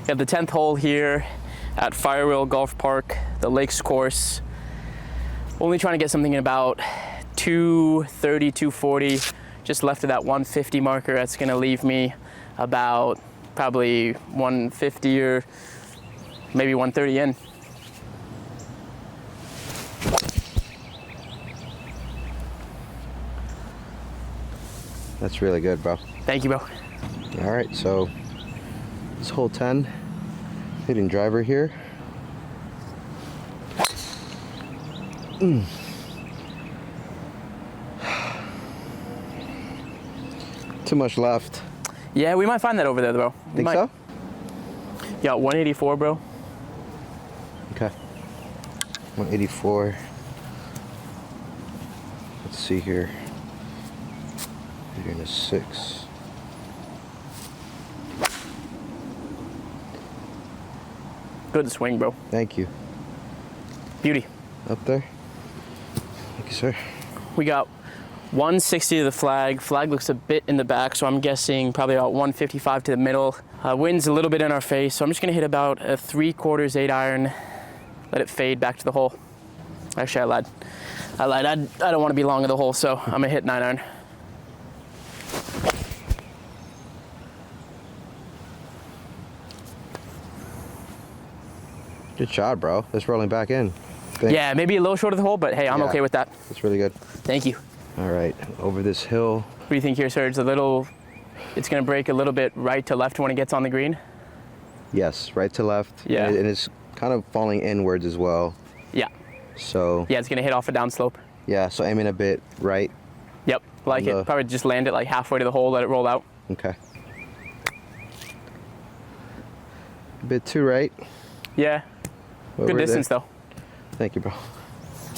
Got the 10th hole here at Firewheel Golf Park, the Lakes course. Only trying to get something in about 230, 240, just left of that 150 marker. That's gonna leave me about probably 150 or maybe 130 in. That's really good, bro. Thank you, bro. All right, so this hole 10, hitting driver here. Too much left. Yeah, we might find that over there, bro. Think so? Yeah, 184, bro. Okay. 184. Let's see here. You're in a 6. Good swing, bro. Thank you. Beauty. Up there. Thank you, sir. We got 160 to the flag. Flag looks a bit in the back, so I'm guessing probably about 155 to the middle. Wind's a little bit in our face, so I'm just gonna hit about a 3/4 8 iron. Let it fade back to the hole. Actually, I lied. I don't want to be long of the hole, so I'm gonna hit 9 iron. Good shot, bro. It's rolling back in. Thanks. Yeah, maybe a little short of the hole, but hey, I'm okay with that. That's really good. Thank you. All right, over this hill. What do you think here, sir? It's gonna break a little bit right to left when it gets on the green? Yes, right to left. Yeah. And it's kind of falling inwards as well. Yeah. So. Yeah, it's gonna hit off a downslope. Yeah, so aiming a bit right. Yep, like it. Probably just land it like halfway to the hole, let it roll out. Okay. A bit too right. Yeah. Good distance though. Thank you, bro.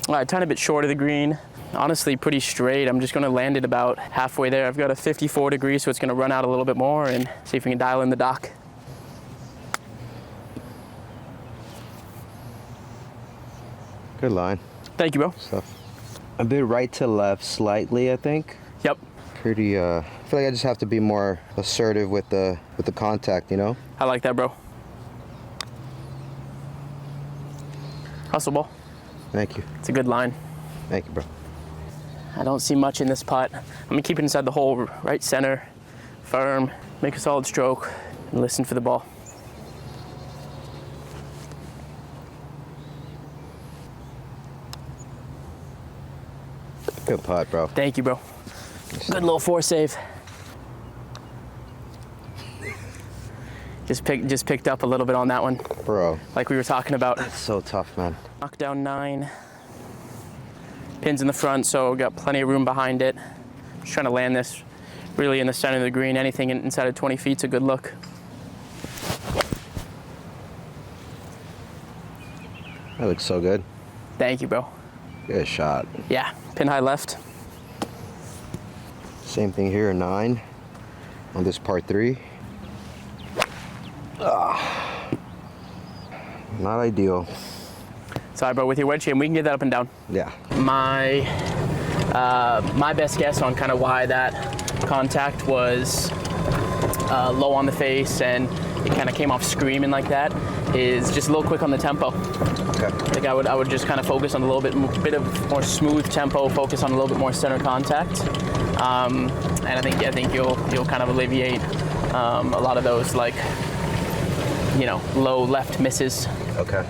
All right, tiny bit short of the green. Honestly, pretty straight. I'm just gonna land it about halfway there. I've got a 54 degree, so it's gonna run out a little bit more and see if we can dial in the dock. Good line. Thank you, bro. Stuff. A bit right to left slightly, I think. Yep. Pretty, I feel like I just have to be more assertive with the contact, you know? I like that, bro. Hustle ball. Thank you. It's a good line. Thank you, bro. I don't see much in this putt. I'm gonna keep it inside the hole, right center, firm, make a solid stroke, and listen for the ball. Good putt, bro. Thank you, bro. Good little 4 save. Just picked up a little bit on that one. Bro. Like we were talking about. That's so tough, man. Knock down 9. Pins in the front, so got plenty of room behind it. Just trying to land this really in the center of the green. Anything inside of 20 feet's a good look. That looks so good. Thank you, bro. Good shot. Yeah, pin high left. Same thing here, 9 on this part 3. Not ideal. Sorry, bro, with your wedge shame, we can get that up and down. Yeah. My best guess on kind of why that contact was low on the face and it kind of came off screaming like that is just a little quick on the tempo. Okay. Like I would just kind of focus on a little bit of more smooth tempo, focus on a little bit more center contact, and I think you'll kind of alleviate a lot of those, like, you know, low left misses. Okay.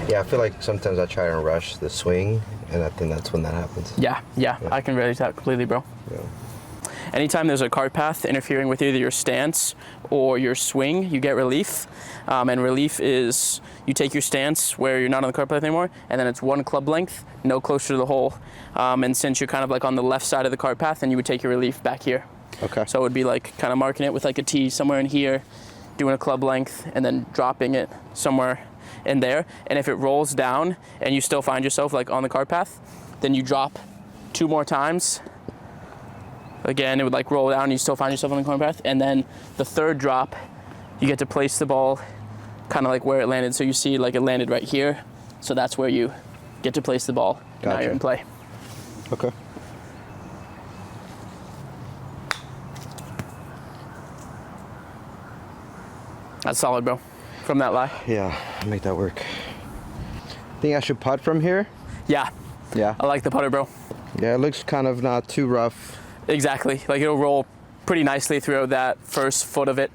Yeah, I feel like sometimes I try and rush the swing, and I think that's when that happens. Yeah. I can relate to that completely, bro. Yeah. Anytime there's a cart path interfering with either your stance or your swing, you get relief. And relief is you take your stance where you're not on the cart path anymore, and then it's 1 club length, no closer to the hole. And since you're kind of like on the left side of the cart path, then you would take your relief back here. Okay. So it would be like kind of marking it with like a T somewhere in here, doing a club length, and then dropping it somewhere in there. And if it rolls down and you still find yourself like on the cart path, then you drop 2 more times. Again, it would like roll down and you still find yourself on the cart path. And then the 3rd drop, you get to place the ball kind of like where it landed. So you see like it landed right here. So that's where you get to place the ball. Now Gotcha. you're in play. Okay. That's solid, bro. From that lie. Yeah, make that work. Think I should putt from here? Yeah, Yeah. I like the putter, bro. Yeah, it looks kind of not too rough. Exactly. Like it'll roll pretty nicely throughout that first foot of it.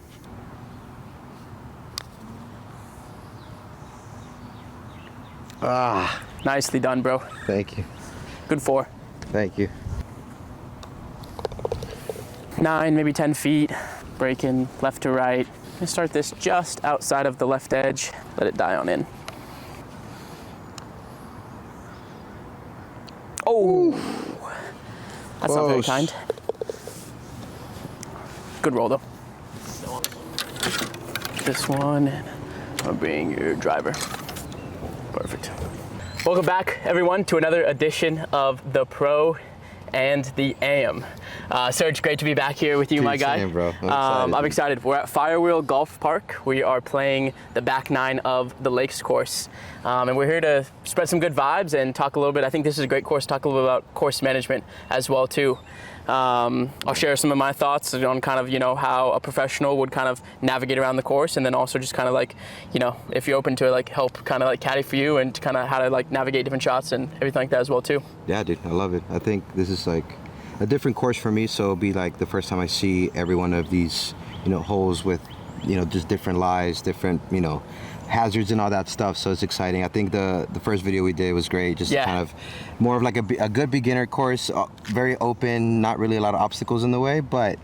Ah, Nicely done, bro. thank you. Good 4. Thank you. 9, maybe 10 feet. Breaking left to right. I start this just outside of the left edge. Let it die on in. Oh, that's not very Close. kind. Good roll though. This one, I'll bring your driver. Perfect. Welcome back, everyone, to another edition of the Pro and the AM. Serge, great to be back here with you, Dude, my guy. same, bro. I'm I'm excited. We're at Firewheel Golf Park. We are playing the back 9 of the Lakes course. And we're here to spread some good vibes and talk a little bit. I think this is a great course to talk a little bit about course management as well, too. I'll share some of my thoughts on kind of, how a professional would kind of navigate around the course, and then also just kind of like, if you're open to like help kind of like caddy for you and kind of how to like navigate different shots and everything like that as well, too. Yeah, dude, I love it. I think this is like a different course for me, so it'll be like the first time I see every one of these, holes with, just different lies, different, hazards and all that stuff. So it's exciting. I think the first video we did was great. Just Yeah. kind of more of like a good beginner course, very open, not really a lot of obstacles in the way, but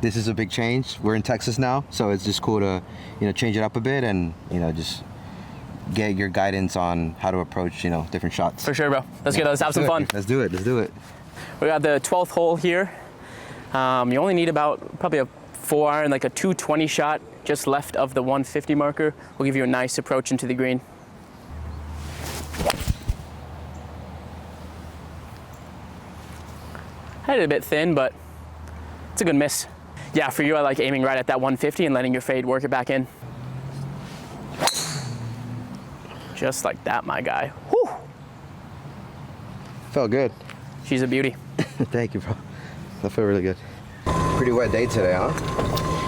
this is a big change. We're in Texas now, so it's just cool to, change it up a bit and, just get your guidance on how to approach, different shots. For sure, bro. Let's go. Let's have some fun. Let's do it. Let's do it. We got the 12th hole here. You only need about probably a 4-iron, like a 220 shot just left of the 150 marker. Will give you a nice approach into the green. Had it a bit thin, but it's a good miss. Yeah, for you, I like aiming right at that 150 and letting your fade work it back in. Just like that, my guy. Whew. Felt good. She's a beauty. Thank you, bro. That felt really good. Pretty wet day today, huh?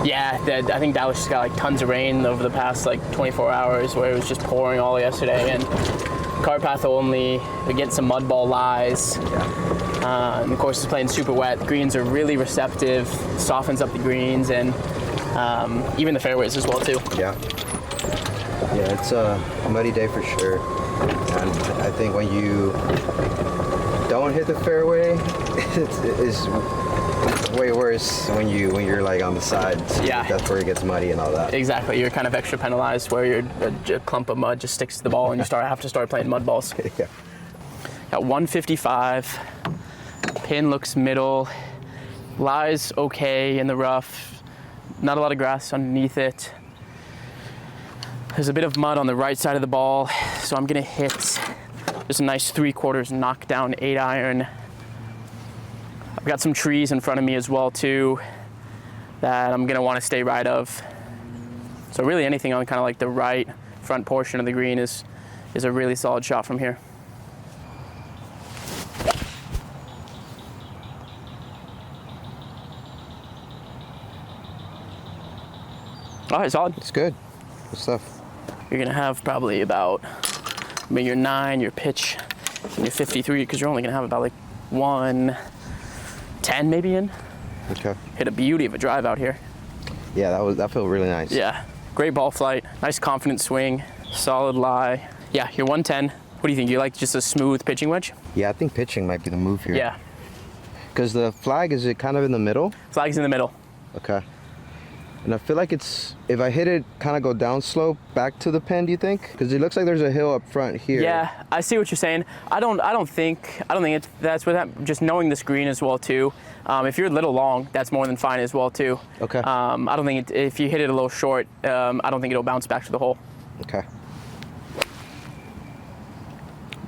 Yeah, I think Dallas just got like tons of rain over the past like 24 hours where it was just pouring all yesterday, and cart path only, we get some mud ball lies. And the course is playing super wet. The greens are really receptive, softens up the greens, and even the fairways as well too. Yeah. Yeah, it's a muddy day for sure. And I think when you don't hit the fairway, it's way worse when you're like on the sides. Yeah. That's where it gets muddy and all that. Exactly, you're kind of extra penalized where a clump of mud just sticks to the ball and you have to start playing mud balls. Yeah. Got 155, pin looks middle, lies okay in the rough, not a lot of grass underneath it. There's a bit of mud on the right side of the ball, so I'm gonna hit just a nice 3/4 knockdown 8-iron. I've got some trees in front of me as well too that I'm gonna want to stay right of. So really anything on kind of like the right front portion of the green is a really solid shot from here. All right, solid. It's good. Good stuff. You're gonna have probably about maybe your 9, your pitch, and your 53, because you're only gonna have about like 110 maybe in. Okay. Hit a beauty of a drive out here. Yeah, that felt really nice. Yeah, great ball flight, nice confident swing, solid lie. Yeah, you're 110. What do you think? You like just a smooth pitching wedge? Yeah, I think pitching might be the move here. Yeah, Because the flag, is it kind of in the middle? flag's in the middle. Okay. And I feel like if I hit it, kind of go down slope back to the pin, do you think? Because it looks like there's a hill up front here. Yeah, I see what you're saying. I don't think that's what happened. Just knowing this green as well too. If you're a little long, that's more than fine as well too. Okay. I don't think if you hit it a little short, I don't think it'll bounce back to the hole. Okay.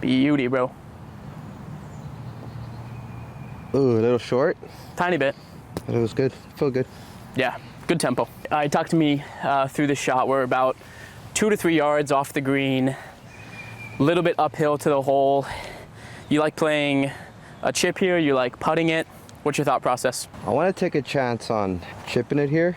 Beauty, bro. Ooh, a little short, Tiny bit. but it was good. Felt good. Yeah, good tempo. Talk to me through the shot. We're about 2 to 3 yards off the green. A little bit uphill to the hole. You like playing a chip here? You like putting it? What's your thought process? I want to take a chance on chipping it here.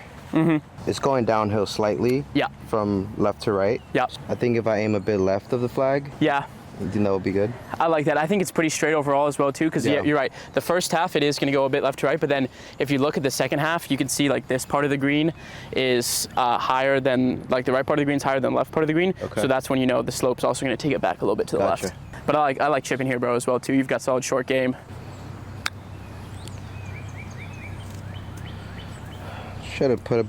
It's going downhill slightly. Yeah. From left to right. Yeah. I think if I aim a bit left of the flag, Yeah. I think that would be good. I like that. I think it's pretty straight overall as well too, because Yeah. you're right. The first half it is going to go a bit left to right, but then if you look at the second half, you can see like this part of the green is higher than, like the right part of the green is higher than the left part of the green. Okay. So that's when you know the slope's also going to take it back a little bit to the Gotcha. left. But I like chipping here, bro, as well too. You've got solid short game. Should have put a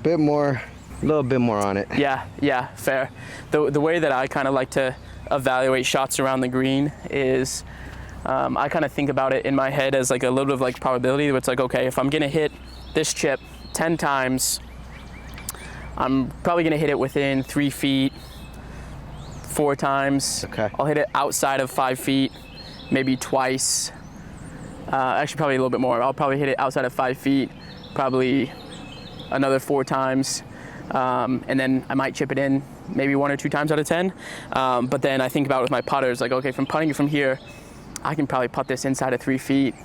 little bit more on it. Yeah, fair. The way that I kind of like to evaluate shots around the green is I kind of think about it in my head as like a little bit of like probability. Where it's like, okay, if I'm gonna hit this chip 10 times, I'm probably gonna hit it within 3 feet 4 times. Okay. I'll hit it outside of 5 feet maybe twice. Actually, probably a little bit more. I'll probably hit it outside of 5 feet probably another 4 times. And then I might chip it in maybe 1 or 2 times out of 10. But then I think about it with my putters, like, okay, from putting it from here, I can probably putt this inside of 3 feet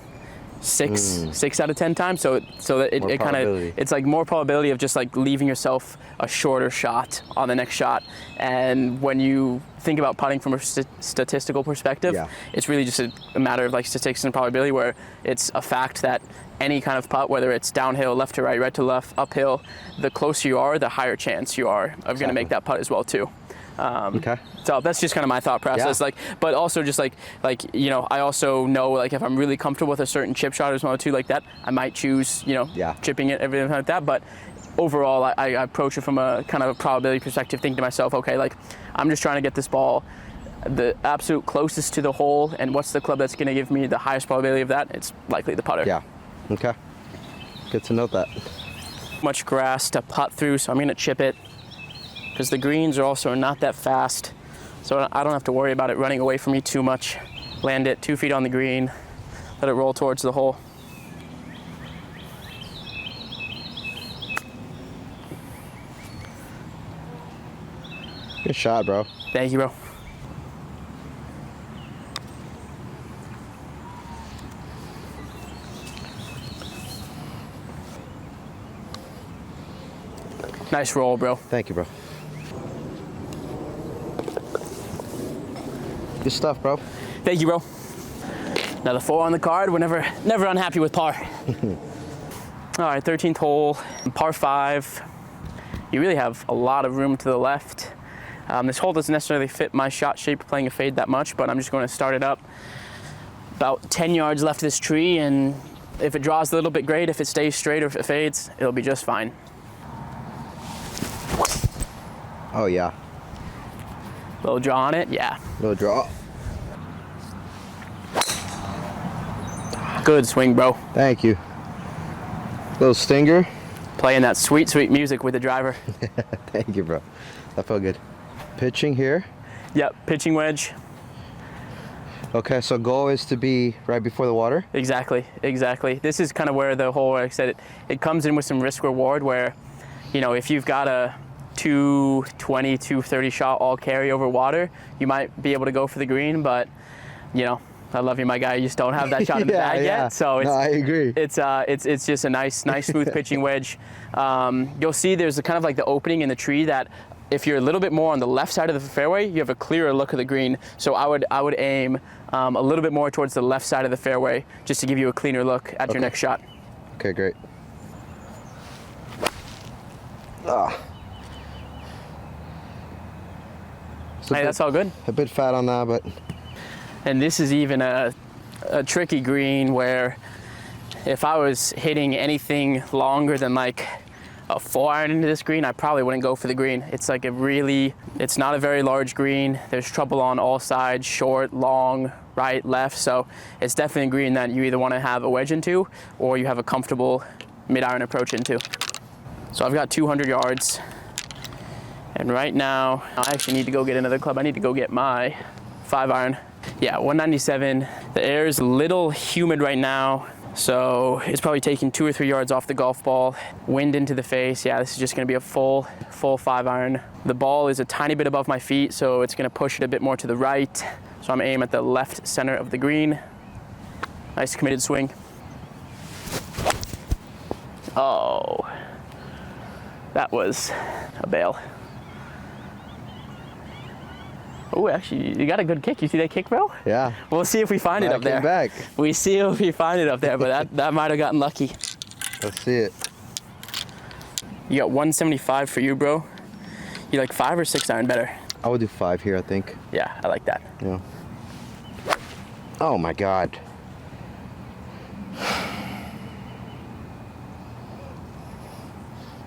6 out of 10 times. So that it kind of, it's like more probability of just like leaving yourself a shorter shot on the next shot. And when you think about putting from a statistical perspective, Yeah. it's really just a matter of like statistics and probability, where it's a fact that any kind of putt, whether it's downhill, left to right, right to left, uphill, the closer you are, the higher chance you are of going to make that putt as well too. Okay. So that's just kind of my thought process. Yeah. Like, but also just like you know, I also know like if I'm really comfortable with a certain chip shot as well too, like that, I might choose, you know, Yeah. chipping it, everything like that. But overall, I approach it from a kind of a probability perspective, thinking to myself, okay, like I'm just trying to get this ball the absolute closest to the hole, and what's the club that's going to give me the highest probability of that? It's likely the putter. Yeah. Okay. Good to note that. Much grass to putt through, so I'm going to chip it, because the greens are also not that fast, so I don't have to worry about it running away from me too much. Land it 2 feet on the green, let it roll towards the hole. Good shot, bro. Thank you, bro. Nice roll, bro. Thank you, bro. Good stuff, bro. Thank you, bro. Another 4 on the card. We're never unhappy with par. All right, 13th hole, par 5. You really have a lot of room to the left. This hole doesn't necessarily fit my shot shape playing a fade that much, but I'm just going to start it up. About 10 yards left of this tree, and if it draws a little bit, great. If it stays straight or if it fades, it'll be just fine. Oh, yeah. Little draw on it, yeah. Little draw. Good swing, bro. Thank you. Little stinger. Playing that sweet, sweet music with the driver. Thank you, bro. That felt good. Pitching here. Yep, pitching wedge. Okay, so goal is to be right before the water. Exactly. This is kind of where the whole, like I said, it comes in with some risk reward, where, you know, if you've got a 220, 230 shot all carry over water, you might be able to go for the green, but, you know, I love you, my guy. You just don't have that shot in the bag yet. So it's, no, I agree. It's just a nice smooth pitching wedge. You'll see there's a kind of like the opening in the tree that if you're a little bit more on the left side of the fairway, you have a clearer look of the green. So I would aim a little bit more towards the left side of the fairway just to give you a cleaner look at your next shot. Okay, great. Ah. Hey, that's all good. A bit fat on that, but. And this is even a tricky green where if I was hitting anything longer than like a 4-iron into this green, I probably wouldn't go for the green. It's like it's not a very large green. There's trouble on all sides, short, long, right, left. So it's definitely a green that you either want to have a wedge into or you have a comfortable mid-iron approach into. So I've got 200 yards. And right now, I actually need to go get another club. I need to go get my 5-iron. Yeah, 197. The air is a little humid right now, So it's probably taking 2 or 3 yards off the golf ball, wind into the face. Yeah, this is just gonna be a full 5-iron. The ball is a tiny bit above my feet, so it's gonna push it a bit more to the right. So I'm aiming at the left center of the green. Nice committed swing. Oh, that was a bail. Oh, actually, you got a good kick. You see that kick, bro? Yeah. We'll see if we find it up there. Back. We see if we find it up there, but that might have gotten lucky. Let's see it. You got 175 for you, bro. You like 5 or 6-iron better? I would do 5 here, I think. Yeah, I like that. Yeah. Oh my God.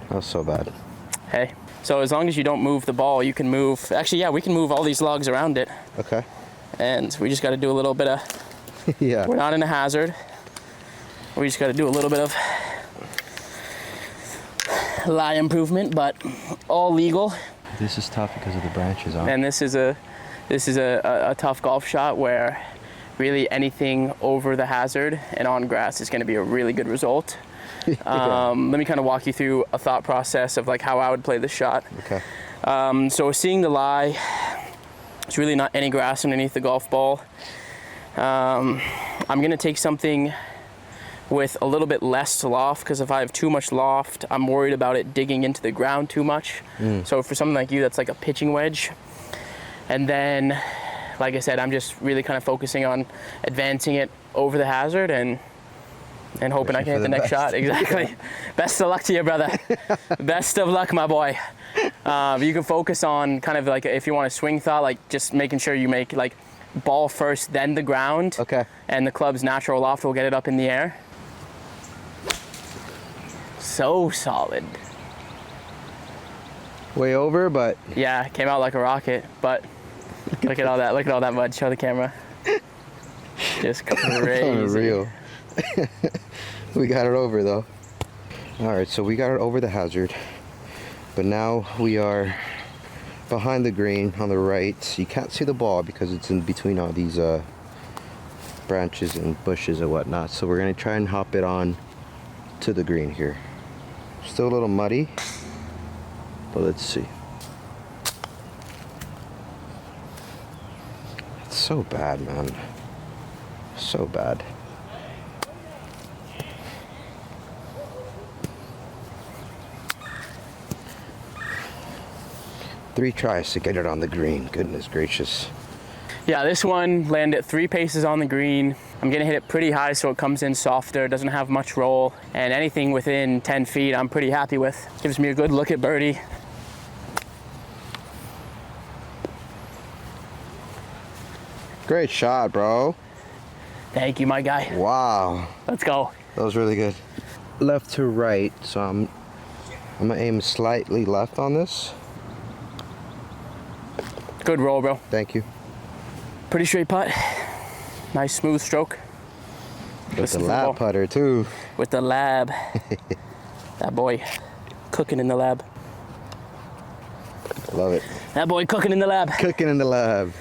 That was so bad. Hey, so as long as you don't move the ball, you can move. Actually, yeah, we can move all these logs around it. Okay. And we just got to do a little bit of. Yeah. We're not in a hazard. We just got to do a little bit of lie improvement, but all legal. This is tough because of the branches on. And this is a tough golf shot where really anything over the hazard and on grass is going to be a really good result. Let me kind of walk you through a thought process of like how I would play this shot. Okay. So seeing the lie, there's really not any grass underneath the golf ball. I'm going to take something with a little bit less loft, because if I have too much loft, I'm worried about it digging into the ground too much. So for something like you, that's like a pitching wedge. And then, like I said, I'm just really kind of focusing on advancing it over the hazard and hoping I can hit the next shot. Exactly. Best of luck to you, brother. Best of luck, my boy. You can focus on kind of like, if you want a swing thought, like just making sure you make like ball first, then the ground. Okay. And the club's natural loft will get it up in the air. So solid. Way over, but Yeah, came out like a rocket, but look at all that. Look at all that mud. Show the camera. Just crazy. unreal. We got it over though. All right, so we got it over the hazard, but now we are behind the green on the right. You can't see the ball because it's in between all these branches and bushes and whatnot. So we're gonna try and hop it on to the green here. Still a little muddy, but let's see. It's so bad, man. So bad. Three tries to get it on the green. Goodness gracious. Yeah, this one landed 3 paces on the green. I'm gonna hit it pretty high so it comes in softer, doesn't have much roll, and anything within 10 feet I'm pretty happy with. Gives me a good look at birdie. Great shot, bro. Thank you, my guy. Wow. Let's go. That was really good. Left to right, so I'm gonna aim slightly left on this. Good roll, bro. Thank you. Pretty straight putt. Nice smooth stroke. With the lab putter too. With the lab. That boy cooking in the lab. Love it. That boy cooking in the lab. Cooking in the lab.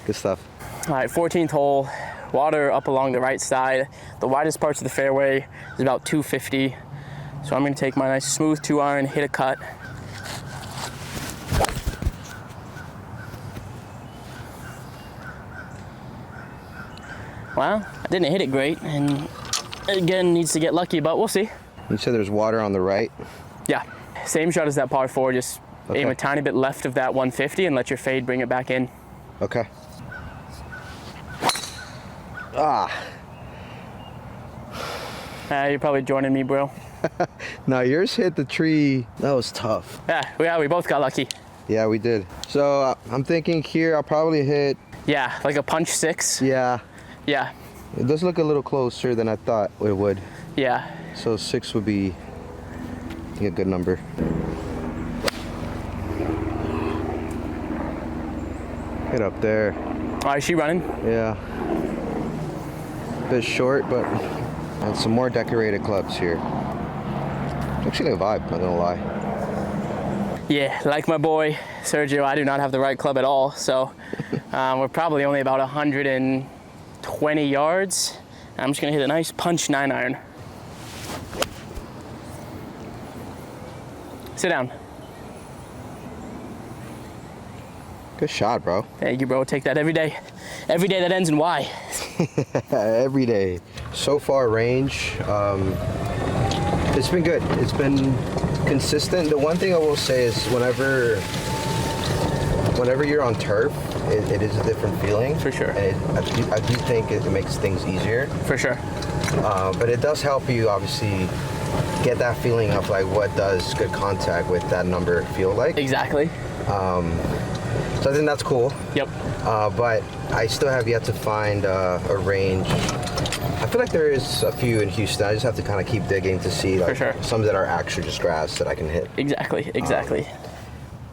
Good stuff. All right, 14th hole. Water up along the right side. The widest parts of the fairway is about 250. So I'm gonna take my nice smooth 2-iron, hit a cut. Well, I didn't hit it great, and again, needs to get lucky, but we'll see. You said there's water on the right? Yeah, same shot as that par 4, just aim a tiny bit left of that 150 and let your fade bring it back in. Okay. Ah. You're probably joining me, bro. Now yours hit the tree. That was tough. Yeah, we both got lucky. Yeah, we did. So I'm thinking here I'll probably hit. Yeah, like a punch 6. Yeah. Yeah. It does look a little closer than I thought it would. Yeah. So 6 would be, I think, a good number. Hit up there. All right, is she running? Yeah. Bit short, but and some more decorated clubs here. It's actually a vibe, not gonna lie. Yeah, like my boy Sergio, I do not have the right club at all. So we're probably only about 120 yards I'm just gonna hit a nice punch 9-iron. Sit down. Good shot, bro. Thank you, bro. Take that every day. Every day that ends in Y. Every day. So far, range, it's been good. It's been consistent. The one thing I will say is whenever you're on turf, it is a different feeling. For sure. And I do think it makes things easier. For sure. But it does help you, obviously, get that feeling of like what does good contact with that number feel like. Exactly. So I think that's cool. Yep. But I still have yet to find a range. I feel like there is a few in Houston. I just have to kind of keep digging to see like For sure. some that are actually just grass that I can hit. Exactly.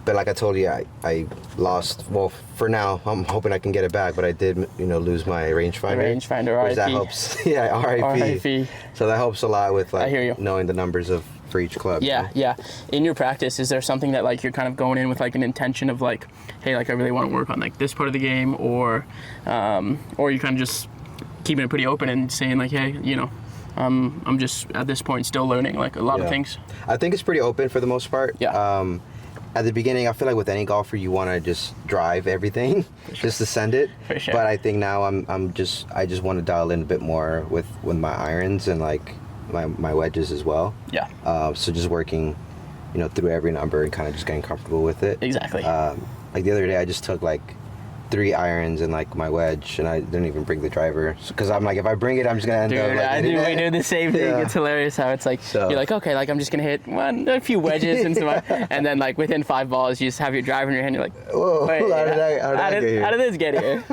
But like I told you, I lost. Well, for now, I'm hoping I can get it back. But I did, lose my rangefinder. Rangefinder, which that RIP. helps. Yeah, RIP. RIP. So that helps a lot with I hear you. like knowing the numbers for each club. Yeah. In your practice, is there something that like you're kind of going in with like an intention of like, hey, like I really want to work on like this part of the game, or you kind of just keeping it pretty open and saying like, hey, I'm just at this point still learning like a lot of things. I think it's pretty open for the most part. Yeah. At the beginning, I feel like with any golfer, you want to just drive everything, just to send it. For sure. But I think now I just want to dial in a bit more with my irons and like my wedges as well. Yeah. So just working, through every number and kind of just getting comfortable with it. Exactly. Like the other day, I just took like 3 irons and like my wedge, and I didn't even bring the driver because I'm like, if I bring it, I'm just gonna end up. Like, we do the same thing. Yeah. It's hilarious how it's like you're like, okay, like I'm just gonna hit a few wedges into my, and then like within 5 balls, you just have your driver in your hand. You're like, whoa, wait, how did this get here?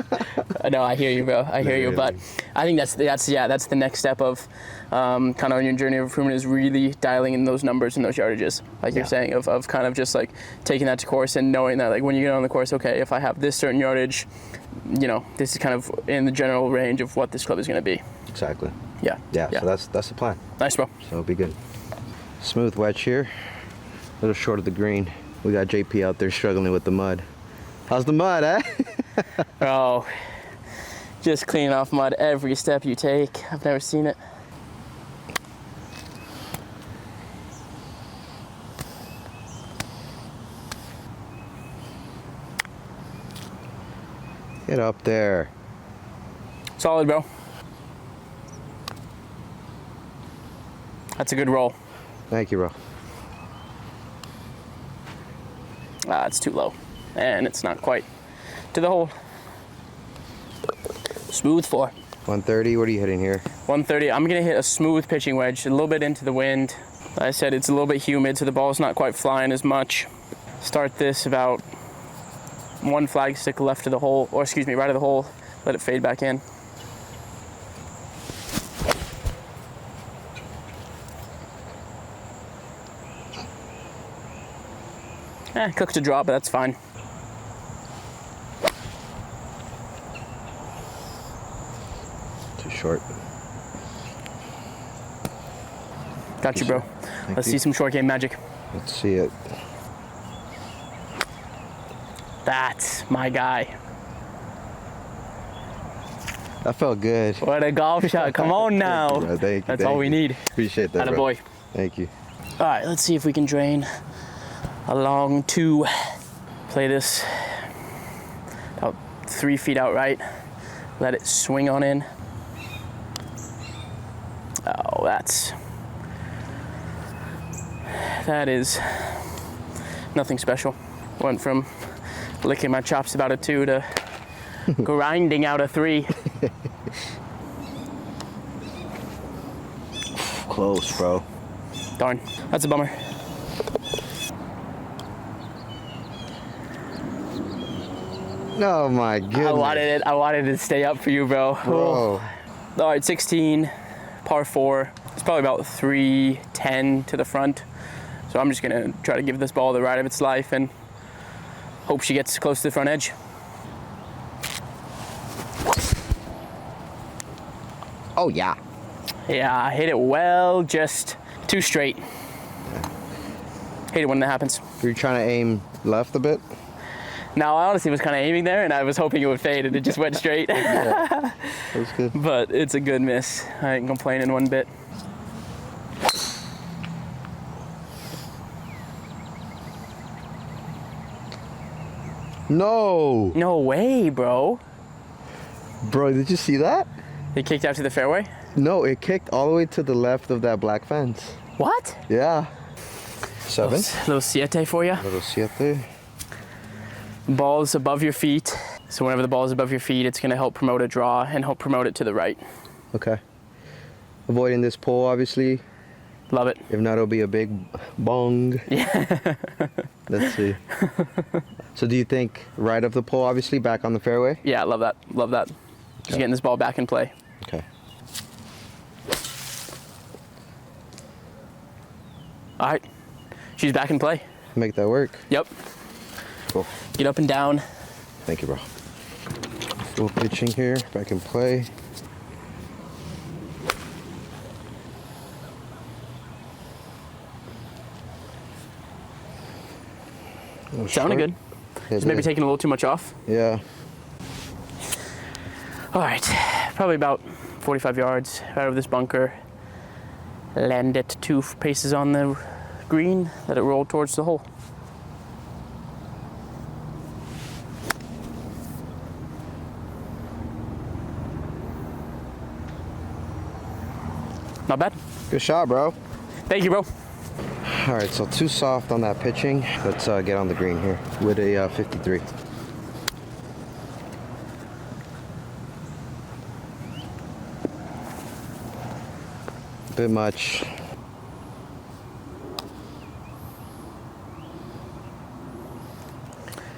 No, I hear you, bro. I hear you. But I think that's the next step of kind of on your journey of improvement is really dialing in those numbers and those yardages, like you're saying, of kind of just like taking that to course and knowing that like when you get on the course, okay, if I have this certain yardage, this is kind of in the general range of what this club is going to be. Exactly. Yeah. So that's the plan. Nice, bro. So it'll be good. Smooth wedge here. A little short of the green. We got JP out there struggling with the mud. How's the mud, eh? Oh, just cleaning off mud every step you take. I've never seen it. Get up there. Solid, bro. That's a good roll. Thank you, bro. It's too low. And it's not quite to the hole. Smooth 4. 130, what are you hitting here? 130. I'm going to hit a smooth pitching wedge, a little bit into the wind. Like I said, it's a little bit humid, so the ball's not quite flying as much. Start this about 1 flag stick left of the hole, or excuse me, right of the hole. Let it fade back in. Cooked a draw, but that's fine. Too short. Got you, bro. Let's see some short game magic. Let's see it. That's my guy. That felt good. What a golf shot. Come on now. Thank you, That's all we need. Appreciate that, Atta bro. boy. Thank you. All right, let's see if we can drain a long 2. Play this about 3 feet out right. Let it swing on in. Oh, that is nothing special. Went from licking my chops about a 2 to grinding out a 3. Close, bro. Darn, that's a bummer. Oh my goodness. I wanted it to stay up for you, bro. Bro. All right, 16, par 4. It's probably about 310 to the front. So I'm just gonna try to give this ball the ride of its life and hope she gets close to the front edge. Oh yeah. Yeah, I hit it well, just too straight. Hate it when that happens. You're trying to aim left a bit? Now, I honestly was kind of aiming there, and I was hoping it would fade, and it just went straight. Yeah, that was good. But it's a good miss. I ain't complaining one bit. No! No way, bro. Bro, did you see that? It kicked out to the fairway? No, it kicked all the way to the left of that black fence. What? Yeah. 7. Little siete for you. Little siete. Ball's above your feet. So whenever the ball is above your feet, it's going to help promote a draw and help promote it to the right. Okay. Avoiding this pole, obviously. Love it. If not, it'll be a big bong. Yeah. Let's see. So do you think right of the pole, obviously, back on the fairway? Yeah, love that. Love that. Just getting this ball back in play. Okay. All right. She's back in play. Make that work. Yep. Cool. Get up and down. Thank you, bro. Full pitching here, back in play. Sounded good. Just maybe taking a little too much off. Yeah. All right. Probably about 45 yards out of this bunker. Land it 2 paces on the green. Let it roll towards the hole. Not bad. Good shot, bro. Thank you, bro. All right, so too soft on that pitching. Let's get on the green here with a 53. Bit much.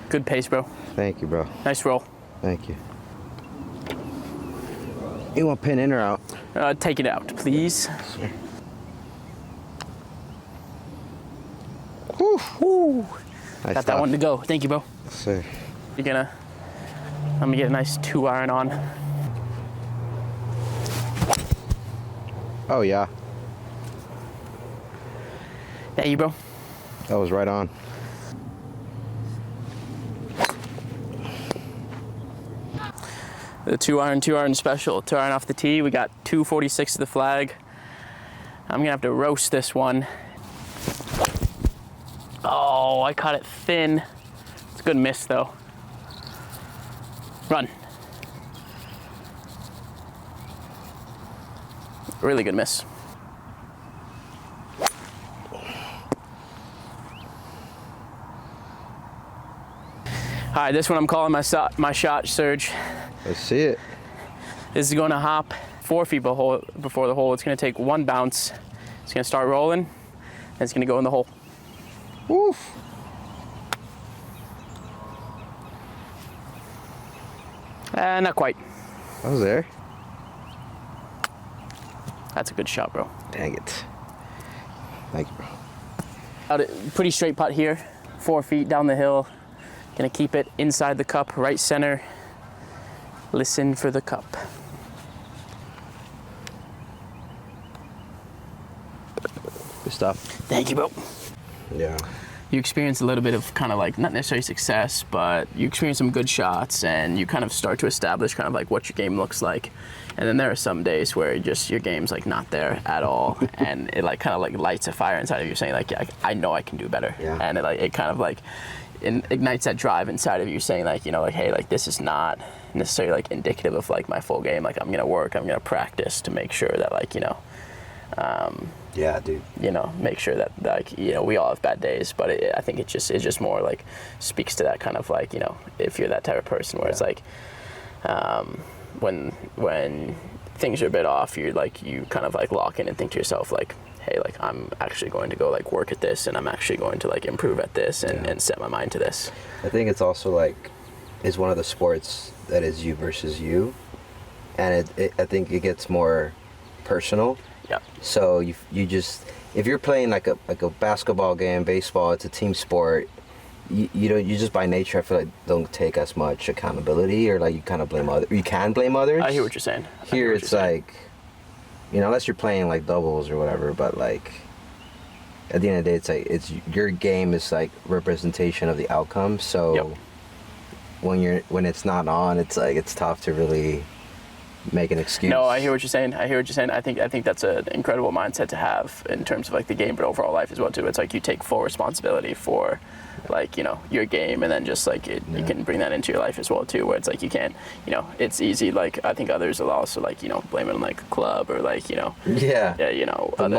Good pace, bro. Thank you, bro. Nice roll. Thank you. You want pin in or out? Take it out, please. Sure. Woo. Nice Got that stop. one to go. Thank you, bro. Yes, sir. You're gonna. Let me get a nice 2 iron on. Oh, yeah. Thank you, bro. That was right on. The 2 iron special. 2 iron off the tee. We got 246 to the flag. I'm gonna have to roast this one. Oh, I caught it thin. It's a good miss though. Run. Really good miss. All right, this one I'm calling my shot, Serge. Let's see it. This is going to hop 4 feet before the hole. It's going to take 1 bounce. It's going to start rolling, and it's going to go in the hole. Woof. Not quite. I was there. That's a good shot, bro. Dang it. Thank you, bro. Pretty straight putt here. 4 feet down the hill. Gonna keep it inside the cup, right center. Listen for the cup. Good stuff. Thank you, bro. Yeah. You experience a little bit of kind of like, not necessarily success, but you experience some good shots and you kind of start to establish kind of like what your game looks like. And then there are some days where just your game's like not there at all. And it like kind of like lights a fire inside of you saying like, yeah, I know I can do better. Yeah. And it kind of like ignites that drive inside of you saying like, you know, like, hey, like this is not necessarily like indicative of like my full game. Like I'm gonna work, I'm gonna practice to make sure that like, you know, Yeah, dude. you know, make sure that like, you know, we all have bad days, but I think it just more like speaks to that kind of like, you know, if you're that type of person where it's like, when things are a bit off, you kind of like lock in and think to yourself like, hey, like I'm actually going to go like work at this and I'm actually going to like improve at this and set my mind to this. I think it's also like, it's one of the sports that is you versus you. And I think it gets more personal. Yeah. So you just, if you're playing like a basketball game, baseball, it's a team sport. You just by nature, I feel like don't take as much accountability, or like you kind of blame others. You can blame others. I hear what you're saying. Here it's like, you know, unless you're playing like doubles or whatever, but like at the end of the day, it's like your game is like representation of the outcome. So Yep. when it's not on, it's like it's tough to really make an excuse. No, I hear what you're saying. I think that's an incredible mindset to have in terms of like the game, but overall life as well too. It's like you take full responsibility for like, you know, your game, and then just like you can bring that into your life as well too, where it's like you can't, you know, it's easy. Like I think others will also like, you know, blame it on like a club or like, you know, you know, the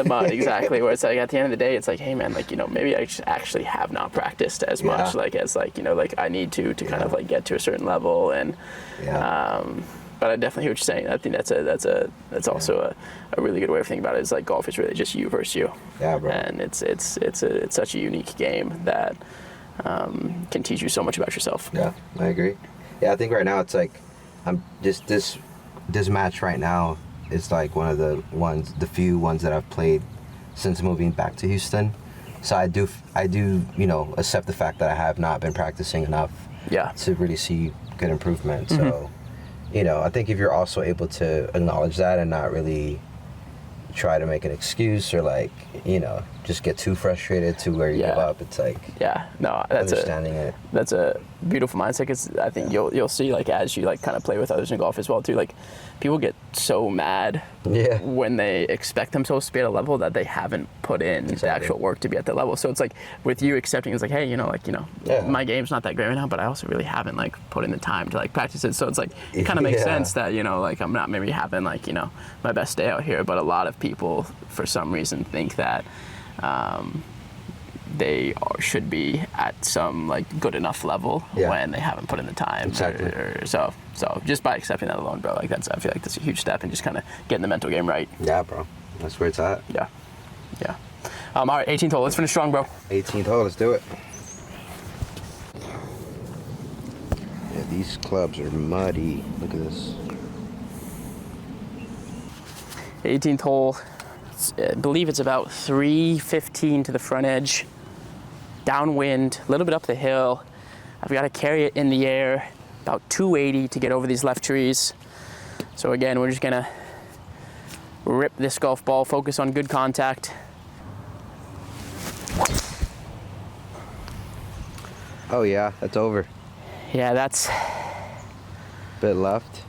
mud exactly. Where it's like at the end of the day, it's like, hey man, like, you know, maybe I just actually have not practiced as much like as like, you know, like I need to kind of like get to a certain level and but I definitely hear what you're saying. I think that's also a really good way of thinking about it. Is like golf is really just you versus you. Yeah, bro. And it's such a unique game that can teach you so much about yourself. Yeah, I agree. Yeah, I think right now it's like I'm just this match right now is like one of the few ones that I've played since moving back to Houston. So I do you know accept the fact that I have not been practicing enough. Yeah. To really see good improvement. So. You know, I think if you're also able to acknowledge that and not really try to make an excuse or like, you know, just get too frustrated to where you give up, it's like that's a beautiful mindset, because I think you'll see like as you like kind of play with others in golf as well too, like people get so mad when they expect themselves to be at a level that they haven't put in the actual work to be at that level. So it's like with you accepting, it's like, hey, you know, like, you know, my game's not that great right now, but I also really haven't like put in the time to like practice it. So it's like it kind of makes sense that, you know, like I'm not maybe having like, you know, my best day out here, but a lot of people for some reason think that they should be at some like good enough level when they haven't put in the time. Exactly. So just by accepting that alone, bro, like I feel like that's a huge step in just kind of getting the mental game right. Yeah, bro. That's where it's at. Yeah. All right, 18th hole. Let's finish strong, bro. 18th hole. Let's do it. Yeah, these clubs are muddy. Look at this. 18th hole. I believe it's about 315 to the front edge. Downwind, a little bit up the hill. I've got to carry it in the air, about 280 to get over these left trees. So again, we're just gonna rip this golf ball, focus on good contact. Oh yeah, that's over. Yeah, that's bit left.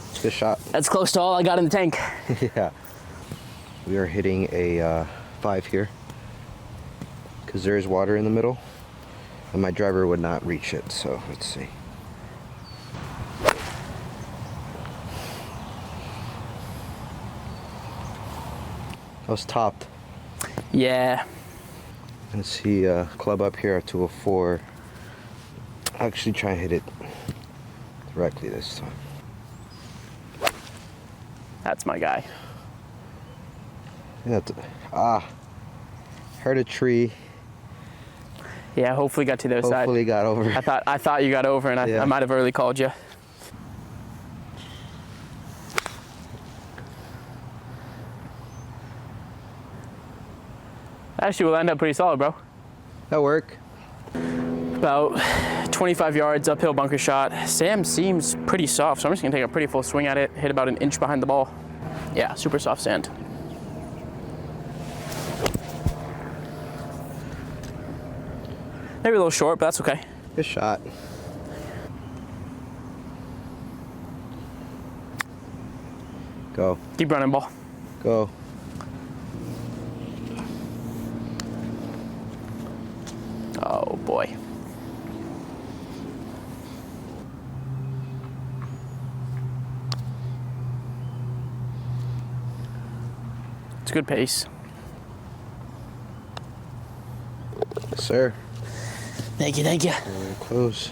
It's a good shot. That's close to all I got in the tank. Yeah. We are hitting a 5 here because there is water in the middle and my driver would not reach it, so let's see. I was topped. Yeah. I'm gonna see a club up here at 204. Actually try and hit it directly this time. That's my guy. Heard a tree. Yeah, hopefully got to the other side. Hopefully got over. I thought you got over, and I might have early called you. Actually, we'll end up pretty solid, bro. That'll work. About 25 yards uphill bunker shot. Sand seems pretty soft, so I'm just gonna take a pretty full swing at it, hit about an inch behind the ball. Yeah, super soft sand. Maybe a little short, but that's okay. Good shot. Go. Keep running, ball. Go. Oh boy. It's a good pace. Yes, sir. Thank you, thank you. Very close.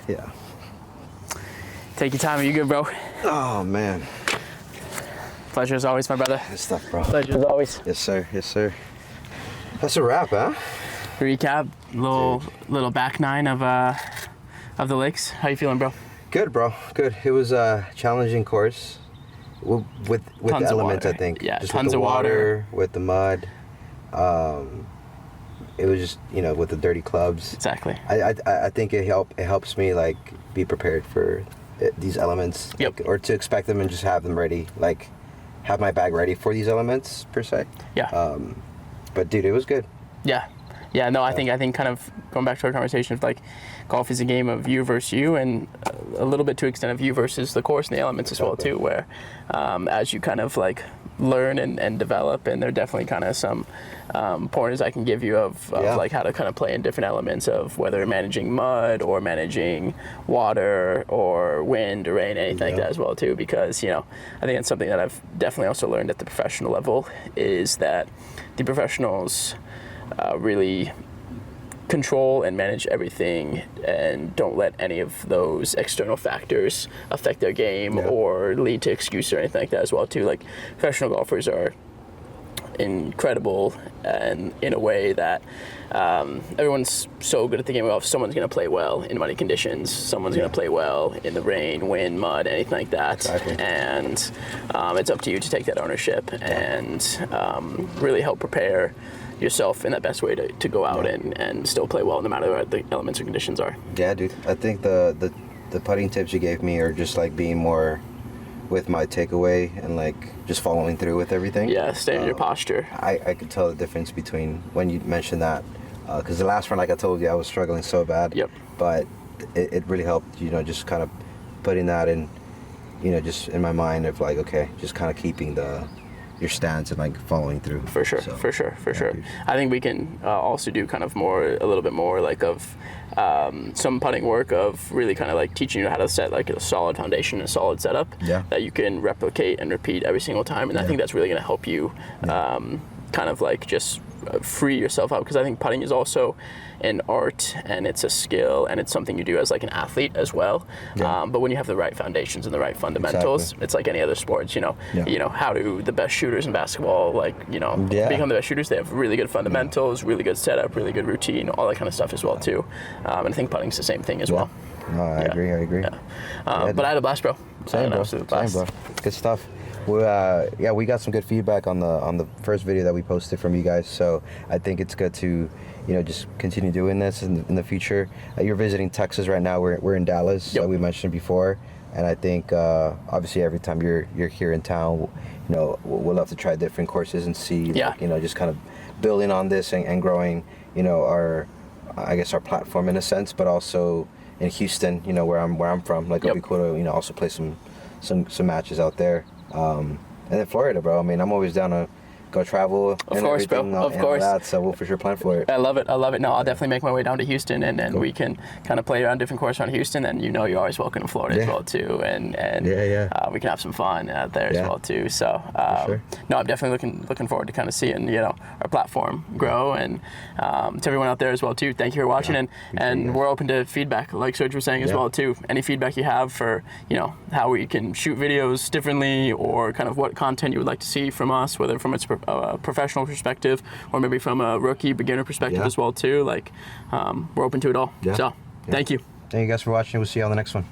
Yeah. Take your time. Are you good, bro? Oh, man. Pleasure as always, my brother. Good stuff, bro. Pleasure as always. Yes, sir. Yes, sir. That's a wrap, huh? Recap, little back nine of the lakes. How you feeling, bro? Good, bro. Good. It was a challenging course with Tons the of elements, water. I think. Yeah, just tons with the of water. with the mud. It was just, with the dirty clubs. Exactly. I think it helps me like be prepared for these elements. Yep. Or to expect them and just have them ready, like have my bag ready for these elements per se. Yeah. But dude, it was good. Yeah. Yeah, no, I think kind of going back to our conversation of like golf is a game of you versus you, and a little bit to extent of you versus the course and the elements as well too, where as you kind of like learn and develop, and there are definitely kind of some pointers I can give you of like how to kind of play in different elements of whether managing mud or managing water or wind or rain, anything like that as well too, because I think it's something that I've definitely also learned at the professional level is that the professionals really control and manage everything and don't let any of those external factors affect their game or lead to excuse or anything like that as well too. Like professional golfers are incredible and in a way that everyone's so good at the game of golf. Someone's going to play well in muddy conditions, someone's going to play well in the rain, wind, mud, anything like that. And it's up to you to take that ownership and really help prepare yourself in that best way to go out and still play well no matter what the elements or conditions are. Yeah, dude. I think the putting tips you gave me are just like being more with my takeaway and like just following through with everything. Yeah, stay in your posture. I could tell the difference between when you mentioned that, because the last one, like I told you, I was struggling so bad. Yep. But it really helped, just kind of putting that in, just in my mind of like, okay, just kind of keeping your stance and like following through. For sure. Dude. I think we can also do kind of a little bit more like of some putting work of really kind of like teaching you how to set like a solid foundation, a solid setup that you can replicate and repeat every single time. And I think that's really going to help you kind of like just free yourself out, because I think putting is also an art and it's a skill and it's something you do as like an athlete as well. But when you have the right foundations and the right fundamentals, it's like any other sports. How do the best shooters in basketball become the best shooters? They have really good fundamentals, really good setup, really good routine, all that kind of stuff as well too. And I think putting's the same thing as well. No, I agree. But I had a blast, bro. Same, bro. Good stuff. We got some good feedback on the first video that we posted from you guys, so I think it's good to just continue doing this in the future. You're visiting Texas right now. We're in Dallas, like we mentioned before, and I think obviously every time you're here in town, we'll love to try different courses and see just kind of building on this and growing our platform in a sense, but also in Houston, where I'm from, like it'll be cool to also play some matches out there. And then Florida, bro. I mean, I'm always down to go travel. Of course, bro. Of course. That, so we'll for sure plan for it. I love it. No, I'll definitely make my way down to Houston, and we can kind of play around different courses around Houston. And you're always welcome to Florida as well too. And we can have some fun out there as well too. So no, I'm definitely looking forward to kind of seeing our platform grow, and to everyone out there as well too. Thank you for watching, and we're open to feedback, like Serge was saying as well too. Any feedback you have for how we can shoot videos differently, or kind of what content you would like to see from us, whether from a professional perspective or maybe from a rookie beginner perspective as well too. Like we're open to it all. So thank you Thank you guys for watching. We'll see you on the next one.